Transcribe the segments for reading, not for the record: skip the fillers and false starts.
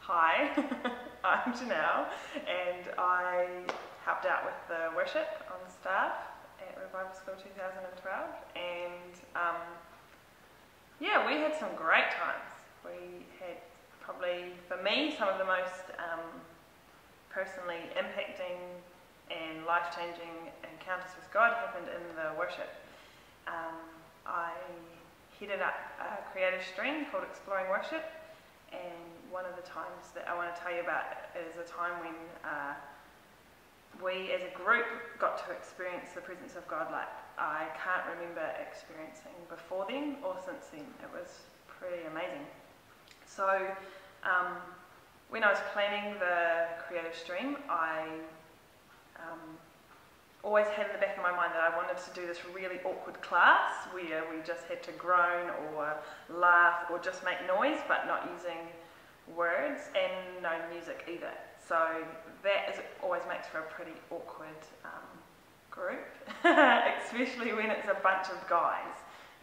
Hi, I'm Janelle, and I helped out with the worship on staff at Revival School 2012, and yeah, we had some great times. We had probably, for me, some of the most personally impacting and life-changing encounters with God happened in the worship. I headed up a creative stream called Exploring Worship, and one of the times that I want to tell you about is a time when we as a group got to experience the presence of God like I can't remember experiencing before then or since then. It was pretty amazing. So when I was planning the creative stream, I always had in the back of my mind that I wanted to do this really awkward class where we just had to groan or laugh or just make noise but not using words and no music either. So that always makes for a pretty awkward group, especially when it's a bunch of guys,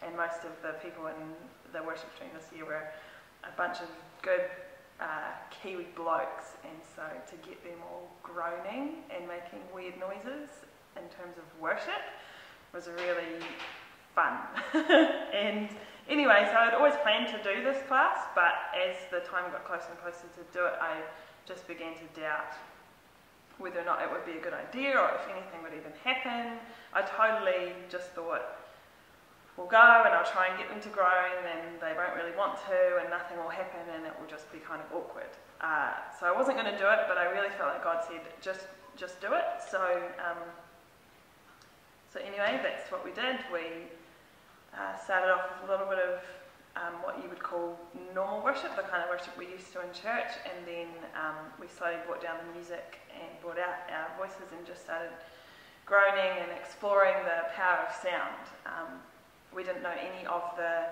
and most of the people in the worship stream this year were a bunch of good Kiwi blokes, and so to get them all groaning and making weird noises in terms of worship was really fun. And anyway, so I'd always planned to do this class, but as the time got closer and closer to do it, I just began to doubt whether or not it would be a good idea or if anything would even happen. I totally just thought, we'll go and I'll try and get them to groan and they won't really want to and nothing will happen and it will just be kind of awkward. So I wasn't going to do it, but I really felt like God said, just do it. So anyway, that's what we did. We started off with a little bit of what you would call normal worship, the kind of worship we're used to in church, and then we slowly brought down the music and brought out our voices and just started groaning and exploring the power of sound. We didn't know any of the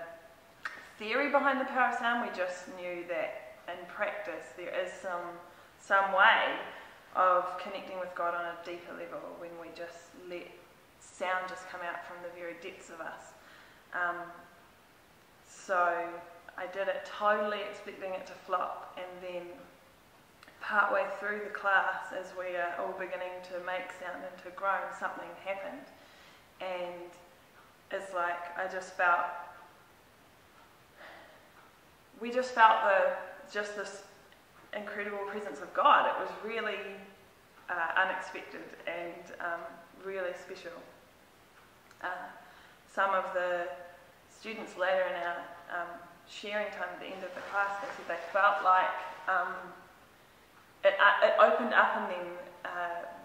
theory behind the power of sound. We just knew that in practice there is some way of connecting with God on a deeper level when we just let sound just come out from the very depths of us. So I did it totally expecting it to flop, and then partway through the class, as we are all beginning to make sound and to groan, something happened, and it's like we just felt just this incredible presence of God. It was really unexpected and really special. Some of the students later in our sharing time at the end of the class, they said they felt like it opened up in them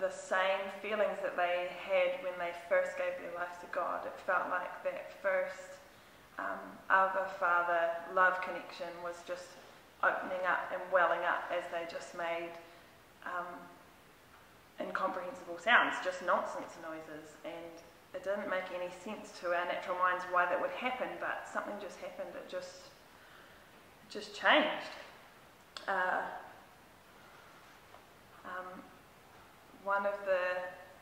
the same feelings that they had when they first gave their lives to God. It felt like that first Abba Father love connection was just opening up and welling up as they just made incomprehensible sounds, just nonsense noises, and it didn't make any sense to our natural minds why that would happen, but something just happened. It just changed.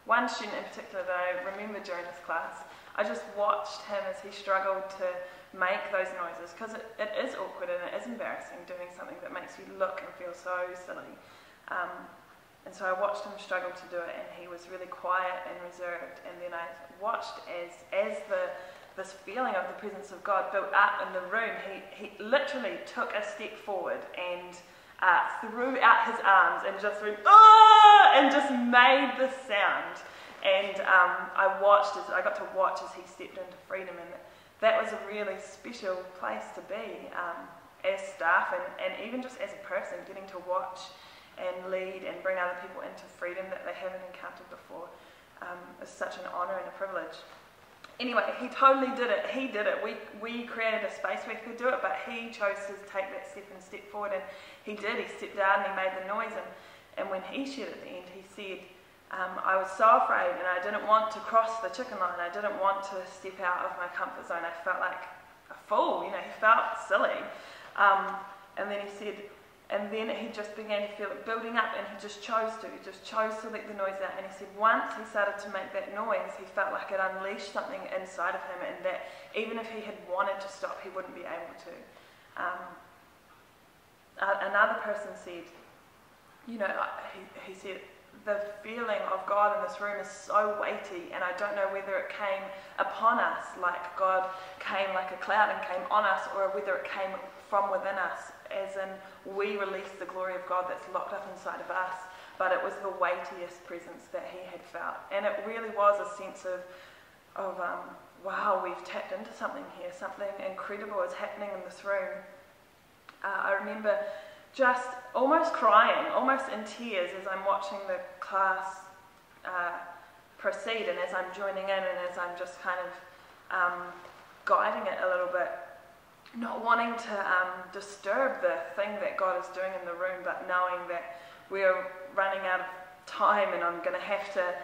One student in particular that I remember during this class, I just watched him as he struggled to make those noises, because it is awkward and it is embarrassing doing something that makes you look and feel so silly. And so I watched him struggle to do it, and he was really quiet and reserved. And then I watched as this feeling of the presence of God built up in the room. He literally took a step forward and threw out his arms and just went, "Ah!" and just made this sound. And I got to watch as he stepped into freedom, and that was a really special place to be as staff and even just as a person, getting to watch and lead and bring other people into freedom that they haven't encountered before. Is such an honour and a privilege. Anyway, he totally did it. He did it. We created a space where he could do it, but he chose to take that step forward, and he did. He stepped out and he made the noise, and when he shared at the end, he said, I was so afraid and I didn't want to cross the chicken line. I didn't want to step out of my comfort zone. I felt like a fool, he felt silly. And then he said, and then he just began to feel it building up, and he just chose to let the noise out. And he said once he started to make that noise, he felt like it unleashed something inside of him, and that even if he had wanted to stop, he wouldn't be able to. Another person said, he said, the feeling of God in this room is so weighty, and I don't know whether it came upon us, like God came like a cloud and came on us, or whether it came from within us, as in we released the glory of God that's locked up inside of us, but it was the weightiest presence that he had felt. And it really was a sense of wow, we've tapped into something here, something incredible is happening in this room. I remember just almost crying, almost in tears, as I'm watching the class proceed, and as I'm joining in, and as I'm just kind of guiding it a little bit, not wanting to disturb the thing that God is doing in the room, but knowing that we're running out of time and I'm going to have to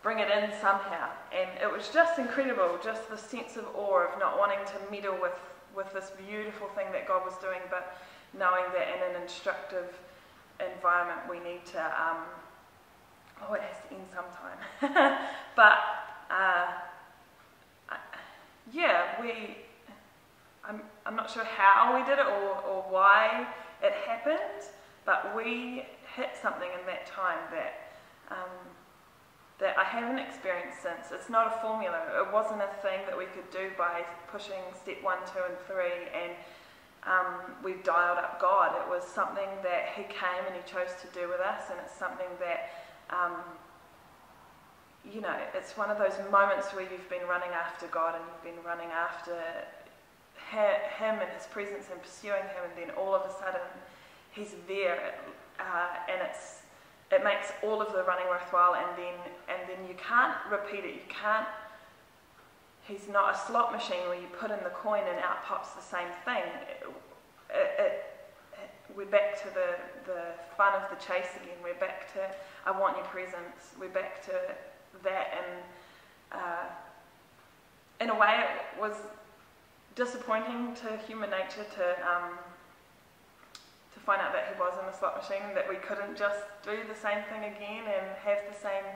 bring it in somehow. And it was just incredible, just the sense of awe of not wanting to meddle with this beautiful thing that God was doing, but knowing that in an instructive environment we need to, it has to end sometime. But, I'm not sure how we did it or why it happened, but we hit something in that time that I haven't experienced since. It's not a formula. It wasn't a thing that we could do by pushing step 1, 2, and 3 and we've dialed up God. It was something that he came and he chose to do with us, and it's something that, it's one of those moments where you've been running after God and you've been running after him and his presence and pursuing him, and then all of a sudden he's there, and it makes all of the running worthwhile, and then you can't repeat it. You can't. He's not a slot machine where you put in the coin and out pops the same thing. We're back to the fun of the chase again. We're back to I want your presence. We're back to that, and in a way it was disappointing to human nature to find out that he was in the slot machine, that we couldn't just do the same thing again and have the same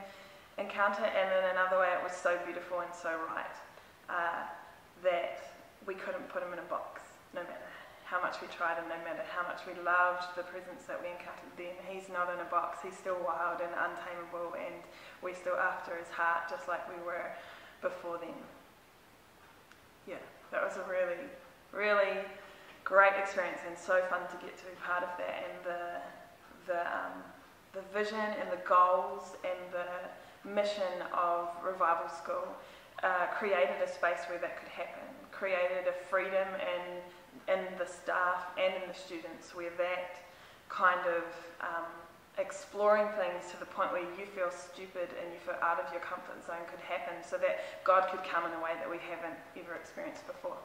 encounter. And in another way, it was so beautiful and so right that we couldn't put him in a box, no matter how much we tried and no matter how much we loved the presence that we encountered then. He's not in a box. He's still wild and untamable, and we're still after his heart just like we were before then. Yeah, that was a really, really great experience, and so fun to get to be part of that, and the vision and the goals and the mission of Revival School created a space where that could happen, created a freedom in the staff and in the students where that kind of exploring things to the point where you feel stupid and you feel out of your comfort zone could happen, so that God could come in a way that we haven't ever experienced before.